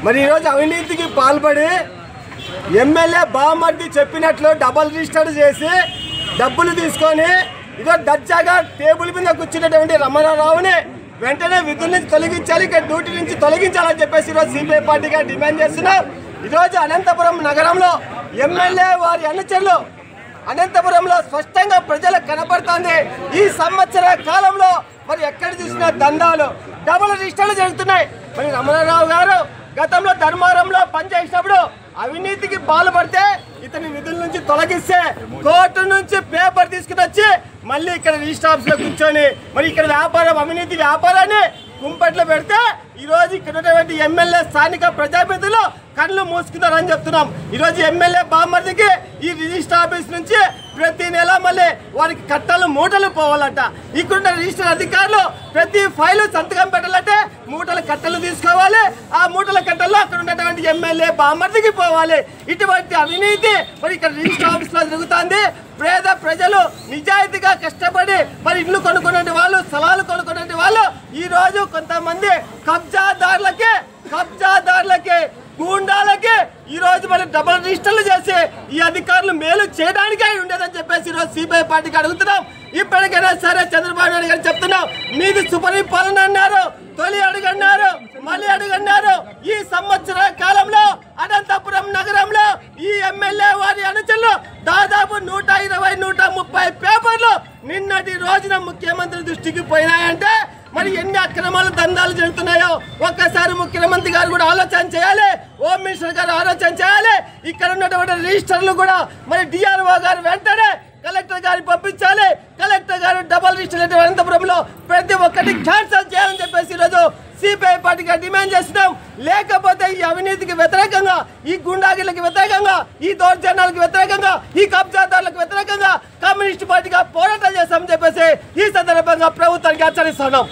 మరి ఈరోజు అవినీతికి పాల్పడి ఎమ్మెల్యే బామర్ది చెప్పినట్లు డబల్ రిజిస్టర్ చేసి డబ్బులు తీసుకొని ఇదో దర్జాగా టేబుల్ మీద కూర్చున్నటువంటి రమణారావుని వెంటనే విధుల నుంచి తొలగించాలి, ఇక్కడ డ్యూటీ నుంచి తొలగించాలని చెప్పేసి ఈరోజు సిపిఐ పార్టీగా డిమాండ్ చేస్తున్నాం. ఈరోజు అనంతపురం నగరంలో ఎమ్మెల్యే వారి అనుచరులు అనంతపురంలో స్పష్టంగా ప్రజలకు కనపడుతోంది. ఈ సంవత్సర కాలంలో మరి ఎక్కడ చూసినా దందాలు, డబుల్ రిజిస్టర్లు జరుగుతున్నాయి. మరి రమణారావు గారు గతంలో ధర్మారంలో పనిచేసినప్పుడు అవినీతికి పాల్పడితే ఇతని విధుల నుంచి తొలగిస్తే కోర్టు నుంచి పేపర్ తీసుకుని వచ్చి మళ్ళీ ఇక్కడ రిజిస్టర్ ఆఫీస్ లో కూర్చొని మరి ఇక్కడ వ్యాపారం అవినీతి వ్యాపారాన్ని కుంపట్లో పెడితే ఈరోజు ఇక్కడ ఉన్నటువంటి ఎమ్మెల్యే స్థానిక ప్రజాప్రతినిధులు కళ్ళు మూసుకున్నారని చెప్తున్నాం. ఈరోజు ఎమ్మెల్యే బామర్దికి ఈ రిజిస్టర్ ఆఫీస్ నుంచి ప్రతి నెల మళ్ళీ వారికి కట్టలు మూటలు పోవాలంట. ఇక్కడున్న రిజిస్టర్ అధికారులు ప్రతి ఫైలు సంతకం పెట్టాలంటే మూటల కట్టలు తీసుకోవాలి. ఆ మూటల కట్టల్లో అక్కడ ఉన్నటువంటి ఎమ్మెల్యే బామర్దికి పోవాలి. ఇటువంటి అవినీతి మరి ఇక్కడ రిజిస్టర్ ఆఫీస్ లో జరుగుతుంది. పేద ప్రజలు నిజాయితీగా కష్టపడి మరి ఇల్లు కొనుక్కునే వాళ్ళు, స్థలాలు కొనుక్కునే వాళ్ళు ఈ రోజు కొంతమంది కబ్జాదారులకి గూండాలకి ఈ రోజు మరి డబుల్ రిజిస్టర్లు చేసి ఈ అధికారులు మేలు చేయడానికే ఉండేదని చెప్పేసి ఈరోజు సిపిఐ పార్టీకి అడుగుతున్నాం. ఇప్పటికైనా సరే చంద్రబాబు నాయుడు గారు చెప్తున్నాం, మీది సుపరిపాలన అన్నారు, తొలి అడుగన్నారు, మళ్ళీ అడుగన్నారు. ఈ సంవత్సర కాలంలో అనంతపురం నగరంలో ఈ ఎమ్మెల్యే వారి అనుచరులు దాదాపు 120-130 పేపర్లు నిన్నటి రోజున ముఖ్యమంత్రి దృష్టికి పోయినాయంటే మరి ఎన్ని అక్రమాలు దందాలు జరుగుతున్నాయో ఒక్కసారి ముఖ్యమంత్రి గారు కూడా ఆలోచన చేయాలి, హోమ్ మినిస్టర్ గారు ఆలోచన చేయాలి. ఇక్కడ ఉన్నటువంటి రిజిస్టర్లు కూడా మరి డిఆర్ఓ గారు వెంటనే కలెక్టర్ గారిని పంపించాలి. కలెక్టర్ గారు డబల్ రిజిస్టర్ అనంతపురంలో ప్రతి ఒక్కటి క్యాన్సల్ చేయాలని చెప్పేసి ఈరోజు సిపిఐ పార్టీగా డిమాండ్ చేస్తున్నాం. లేకపోతే ఈ అవినీతికి వ్యతిరేకంగా, ఈ గుండాగిళ్ళకి వ్యతిరేకంగా, ఈ దౌర్జన్యాలకు వ్యతిరేకంగా, ఈ కబ్జాదారులకు వ్యతిరేకంగా కమ్యూనిస్ట్ పార్టీగా పోరాటం చేస్తామని చెప్పేసి ఈ సందర్భంగా ప్రభుత్వానికి హెచ్చరిస్తున్నాం.